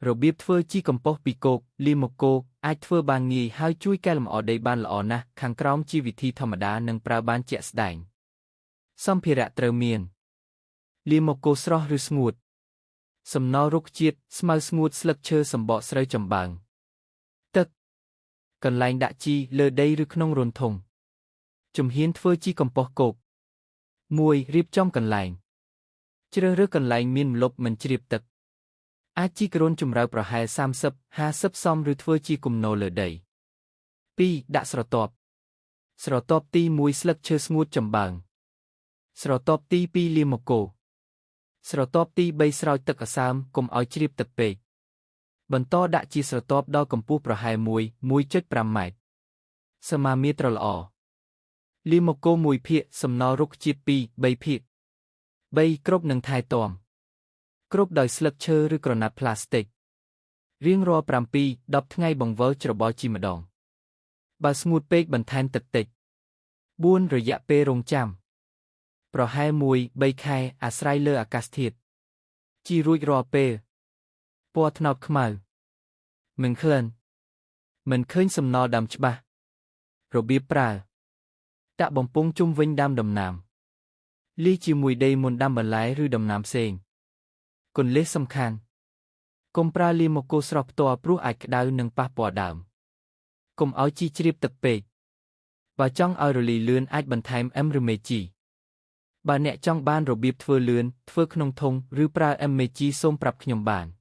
របៀបធ្វើជីកំប៉ុស្តពីគោកលីម៉ូកូអាចធ្វើបានងាយហើយជួយកែលម្អដីបានល្អណាស់ខាងក្រោមជាវិធីធម្មតានិងប្រើបានជាក់ស្ដែងសម្ភារៈត្រូវមានលីម៉ូកូស្រស់ឬស្ងួតសំណល់រុក្ខជាតិស្មៅស្ងួតស្លឹកឈើសម្បកស្រូវចំបើងទឹកកន្លែងដាក់ជីលើដីឬក្នុងរន្ធធុងជំហានធ្វើជីកំប៉ុស្តគោក 1. រៀបចំកន្លែងជ្រើសរើសកន្លែងមានម្លប់មិនជ្រាបទឹកអាចជីក្រូនជម្រៅប្រហែល30-50 ស.មឬធ្វើជាគំនរលើដី 2. ដាក់ស្រទាប់ទី 1 ស្លឹកឈើស្ងួតចំបើងស្រទាប់ទី 2 លីម៉ូកូស្រទាប់ទី 3 ស្រោចទឹកអសើមកុំឲ្យជ្រាបទឹកពេកបន្តដាក់ជាស្រទាប់ដល់កម្ពស់ប្រហែល 1.5 ម៉ែត្រសមាមាត្រល្អលីម៉ូកូ1ភាគសំណល់រុក្ខជាតិ2-3ភាគ 3. គ្របនិងថែទាំគ្របដោយស្លឹកឈើឬក្រណាត់ផ្លាស្ទិករៀងរាល់ 7-10 ថ្ងៃបង្វិលច្របល់ជីម្ដងបើស្ងួតពេកបន្ថែមទឹកតិច 4. រយៈពេលរង់ចាំប្រហែល 1-3 ខែអាស្រ័យលើអាកាសធាតុជីរួចរាល់ពេលពណ៌ត្នោតខ្មៅមិនក្លិនមិនឃើញសំណល់ដើមច្បាស់របៀបប្រើដាក់បំពង់ជុំវិញដើមដំណាំលាយជាមួយដីមុនដាំបន្លែឬដំណាំផ្សេងគន្លឹះសំខាន់កុំប្រើលីម៉ូកូស្រស់ផ្ទាល់ព្រោះអាចក្តៅនិងប៉ះពាល់ដើមកុំឲ្យជីជ្រាបទឹកពេកបើចង់ឲ្យរលាយលឿនអាចបន្ថែមអឹមឬមេជីបើអ្នកចង់បានរបៀបធ្វើលឿនធ្វើក្នុងធុងឬប្រើអឹមមេជីសូមប្រាប់ខ្ញុំបាន